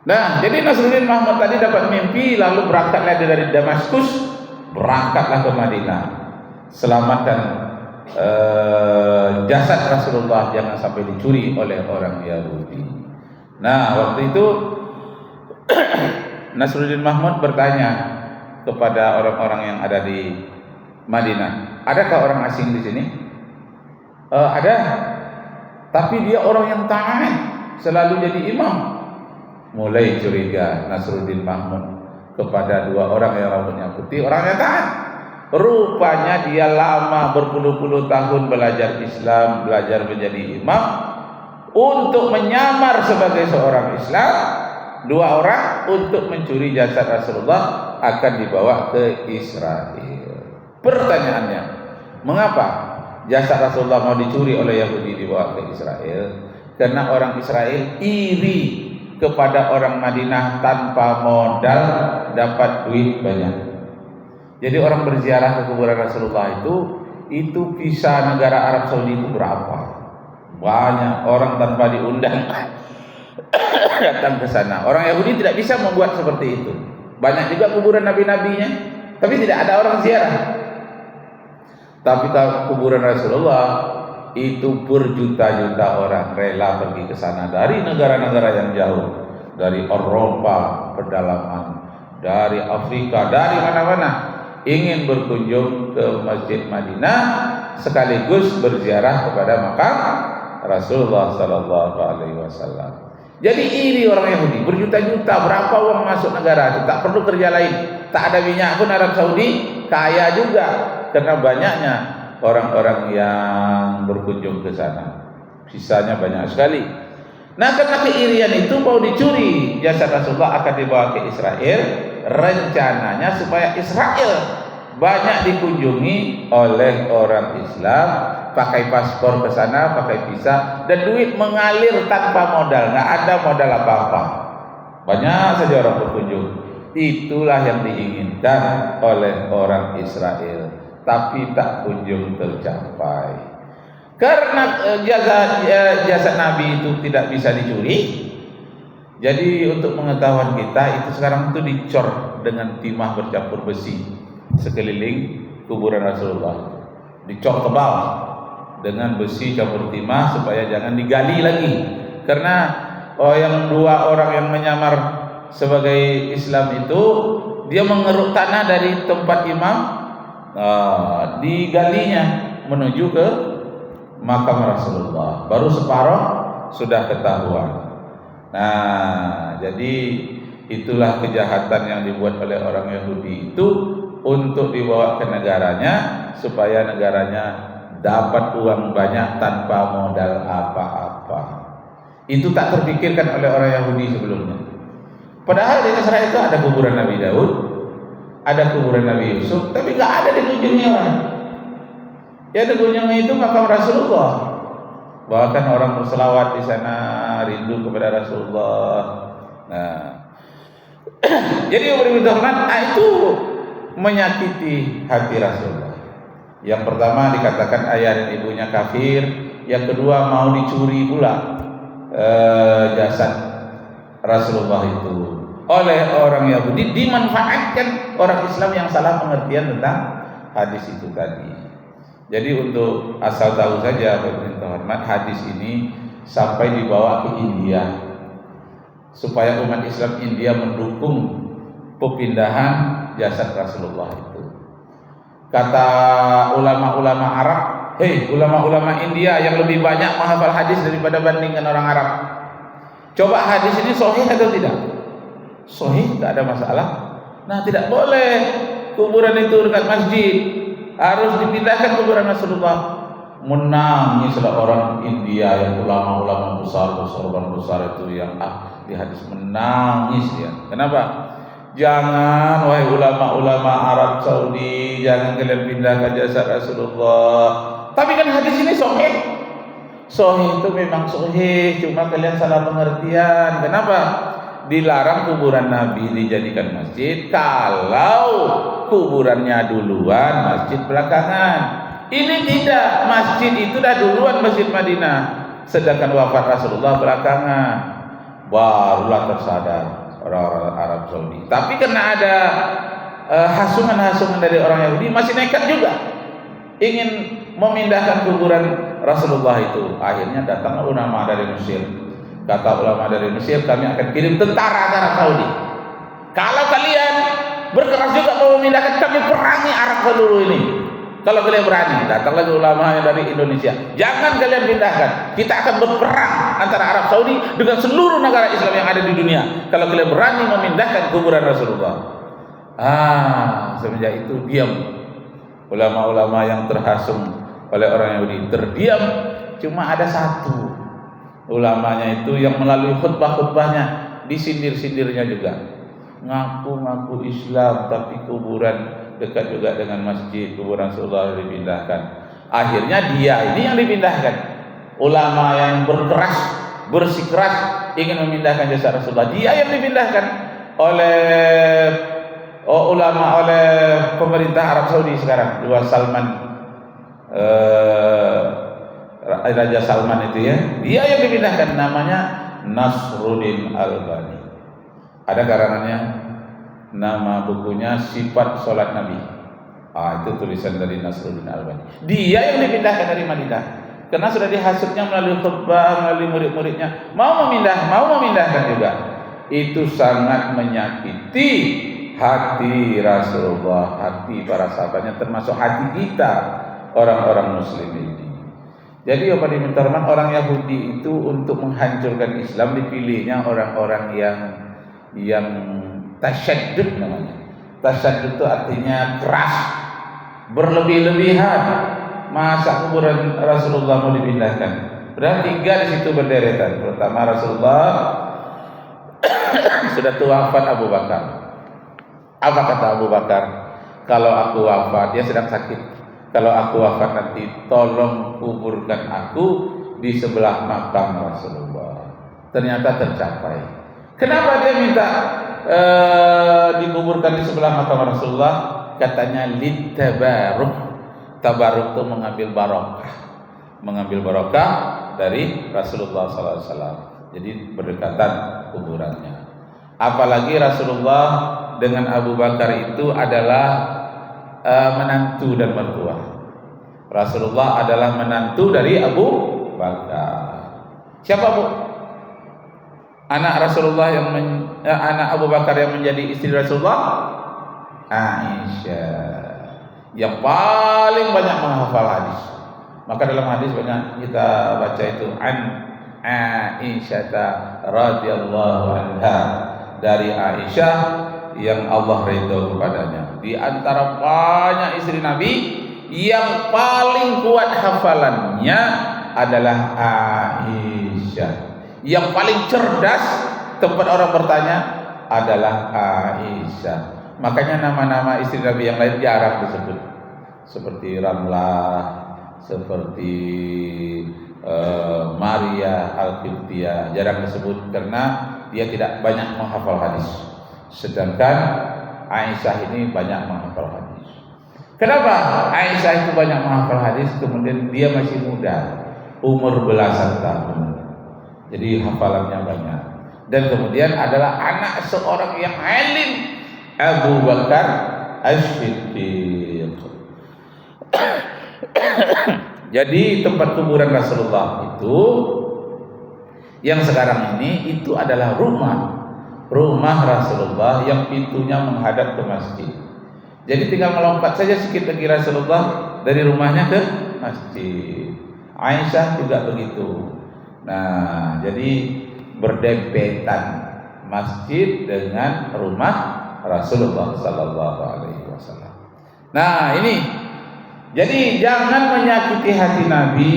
Nah, jadi Nasruddin Mahmud tadi dapat mimpi, lalu berangkatlah dia dari Damaskus, berangkatlah ke Madinah. Selamatkan jasad Rasulullah jangan sampai dicuri oleh orang Yahudi. Nah, waktu itu Nasruddin Mahmud bertanya kepada orang-orang yang ada di Madinah, adakah orang asing di sini? Ada, tapi dia orang yang taat, selalu jadi imam. Mulai curiga Nasruddin Mahmud kepada dua orang yang rambutnya putih, orang yang taat. Rupanya dia lama berpuluh-puluh tahun belajar Islam, belajar menjadi imam untuk menyamar sebagai seorang Islam. Dua orang untuk mencuri jasad Rasulullah akan dibawa ke Israel. Pertanyaannya, mengapa jasad Rasulullah mau dicuri oleh Yahudi dibawa ke Israel? Karena orang Israel iri kepada orang Madinah tanpa modal dapat duit banyak. Jadi orang berziarah ke kuburan Rasulullah itu visa negara Arab Saudi itu berapa? Banyak orang tanpa diundang datang ke sana. Orang Yahudi tidak bisa membuat seperti itu. Banyak juga kuburan nabi-nabinya, tapi tidak ada orang ziarah. Tapi kalau kuburan Rasulullah itu berjuta-juta orang rela pergi ke sana dari negara-negara yang jauh, dari Eropa pedalaman, dari Afrika, dari mana-mana, ingin berkunjung ke Masjid Madinah sekaligus berziarah kepada makam Rasulullah sallallahu alaihi wasallam. Jadi iri orang Yahudi, berjuta-juta, berapa uang masuk negara itu, tak perlu kerja lain, tak ada minyak pun Arab Saudi kaya juga karena banyaknya orang-orang yang berkunjung ke sana. Sisanya banyak sekali. Nah, karena keirian itu mau dicuri jasad Rasulullah akan dibawa ke Israel. Rencananya supaya Israel banyak dikunjungi oleh orang Islam, pakai paspor ke sana, pakai visa, dan duit mengalir tanpa modal, nggak ada modal apa-apa. Banyak saja orang berkunjung. Itulah yang diinginkan oleh orang Israel, tapi tak kunjung tercapai. Karena jasad Nabi itu tidak bisa dicuri. Jadi untuk pengetahuan kita itu sekarang itu dicor dengan timah bercampur besi sekeliling kuburan Rasulullah. Dicor tebal dengan besi campur timah supaya jangan digali lagi. Karena yang dua orang yang menyamar sebagai Islam itu dia mengeruk tanah dari tempat imam, digalinya menuju ke makam Rasulullah. Baru separuh sudah ketahuan. Nah, jadi itulah kejahatan yang dibuat oleh orang Yahudi itu untuk dibawa ke negaranya supaya negaranya dapat uang banyak tanpa modal apa-apa. Itu tak terpikirkan oleh orang Yahudi sebelumnya. Padahal di Israel itu ada kuburan Nabi Daud, ada kuburan Nabi Yusuf, tapi nggak ada dikunjungi orang. Ya dikunjungi itu makam Rasulullah. Bahkan orang berselawat di sana, rindu kepada Rasulullah. Nah, jadi yang berhormat itu menyakiti hati Rasulullah. Yang pertama dikatakan ayah dan ibunya kafir, yang kedua mau dicuri pula jasad Rasulullah itu oleh orang Yahudi, dimanfaatkan orang Islam yang salah pengertian tentang hadis itu tadi. Jadi untuk asal tahu saja pemerintah hormat, hadis ini sampai dibawa ke India supaya umat Islam India mendukung pemindahan jasad Rasulullah itu. Kata ulama-ulama Arab, hei ulama-ulama India yang lebih banyak menghafal hadis daripada bandingkan orang Arab, coba hadis ini sahih atau tidak? Sahih, tidak ada masalah. Nah, tidak boleh kuburan itu dekat masjid, harus dipindahkan kuburan Rasulullah. Menangislah orang India yang ulama-ulama besar itu yang ahli hadis, menangis ya. Kenapa? Jangan wahai ulama-ulama Arab Saudi, jangan kalian pindahkan jasad Rasulullah. Tapi kan hadis ini sahih. Sahih itu memang sahih, cuma kalian salah pengertian. Kenapa? Dilarang kuburan Nabi dijadikan masjid kalau kuburannya duluan, masjid belakangan. Ini tidak, masjid itu dah duluan Masjid Madinah, sedangkan wafat Rasulullah belakangan. barulah tersadar orang-orang Arab Saudi. Tapi karena ada hasungan-hasungan dari orang Yahudi, masih nekat juga ingin memindahkan kuburan Rasulullah itu. Akhirnya datang ulama dari Mesir. Kata ulama dari Mesir, kami akan kirim tentara ke Arab Saudi. Kalau kalian berkeras juga mau memindahkan, kami perangi Arab dulu ini. Kalau kalian berani, datang lagi ulama yang dari Indonesia. Jangan kalian pindahkan. Kita akan berperang antara Arab Saudi dengan seluruh negara Islam yang ada di dunia. Kalau kalian berani memindahkan kuburan Rasulullah. Semenjak itu diam. Ulama-ulama yang terhasung oleh orang Yahudi terdiam. Cuma ada satu ulamanya itu yang melalui khutbah-khutbahnya disindir-sindirnya juga. Ngaku-ngaku Islam tapi kuburan dekat juga dengan masjid, kuburan Rasulullah dipindahkan. Akhirnya dia ini yang dipindahkan. Ulama yang berkeras, bersikeras ingin memindahkan jasad Rasulullah, dia yang dipindahkan oleh ulama, oleh pemerintah Arab Saudi sekarang. Salman, Raja Salman itu ya, dia yang dipindahkan. Namanya Nasruddin Albani. Ada karangannya, nama bukunya Sifat Salat Nabi. Itu tulisan dari Nasruddin Albani. Dia yang dipindahkan dari Madinah karena sudah dihasutnya melalui khutbah, melalui murid-muridnya, mau memindahkan juga. Itu sangat menyakiti hati Rasulullah, hati para sahabatnya, termasuk hati kita orang-orang Muslim ini. Jadi apa diminta orang Yahudi itu untuk menghancurkan Islam, dipilihnya orang-orang yang tasyaddud namanya. Tasyaddud itu artinya keras, berlebih-lebihan. Masa kuburan Rasulullah mau dipindahkan? Padahal 3 di situ berderetan. Pertama Rasulullah sudah tua, wafat Abu Bakar. Apa kata Abu Bakar? Kalau aku wafat, dia sedang sakit. Kalau aku wafat nanti, tolong kuburkan aku di sebelah makam Rasulullah. Ternyata tercapai. Kenapa dia minta dikuburkan di sebelah makam Rasulullah? Katanya litabaruk. Tabaruk itu mengambil barokah dari Rasulullah SAW. Jadi berdekatan kuburannya. Apalagi Rasulullah dengan Abu Bakar itu adalah menantu dan mertua. Rasulullah adalah menantu dari Abu Bakar. Siapa Bu? Anak Rasulullah anak Abu Bakar yang menjadi istri Rasulullah? Aisyah, yang paling banyak menghafal hadis. Maka dalam hadis banyak kita baca itu an Aisyah radhiyallahu anha, dari Aisyah yang Allah ridho kepadanya. Di antara banyak istri Nabi, yang paling kuat hafalannya adalah Aisyah. Yang paling cerdas, tempat orang bertanya, adalah Aisyah. Makanya nama-nama istri Nabi yang lain jarang disebut, seperti Ramlah, seperti Maria Al-Qibtiyah, jarang disebut karena dia tidak banyak menghafal hadis. Sedangkan Aisyah ini banyak menghafal hadis. Kenapa Aisyah itu banyak menghafal hadis? Kemudian dia masih muda, umur belasan tahun, jadi hafalannya banyak. Dan kemudian adalah anak seorang yang alim, Abu Bakar As-Siddiq. Jadi tempat kuburan Rasulullah itu yang sekarang ini itu adalah rumah Rasulullah yang pintunya menghadap ke masjid. Jadi tinggal melompat saja sedikit lagi Rasulullah dari rumahnya ke masjid. Aisyah juga begitu. Nah, jadi berdempetan masjid dengan rumah Rasulullah sallallahu alaihi wasallam. Nah, ini jadi jangan menyakiti hati Nabi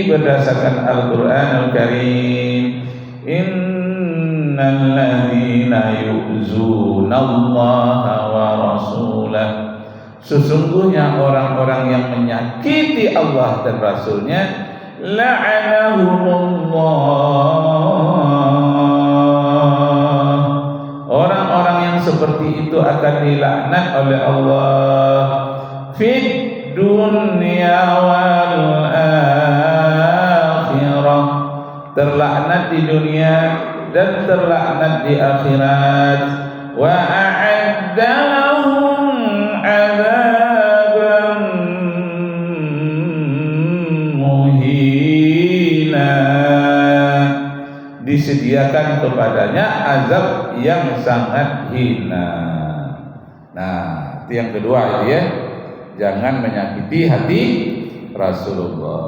berdasarkan Al-Qur'anul Karim. Innal ladzina yu'zunallaha wa rasulah. Sesungguhnya orang-orang yang menyakiti Allah dan Rasulnya, la'anahumullah. Orang-orang yang seperti itu akan dilaknat oleh Allah fid dunya wal akhirah, terlaknat di dunia dan terlaknat di akhirat. Wa a'adda lahum 'adzaban muhina, disediakan kepadanya azab yang sangat hina. Nah, itu yang kedua itu ya, jangan menyakiti hati Rasulullah.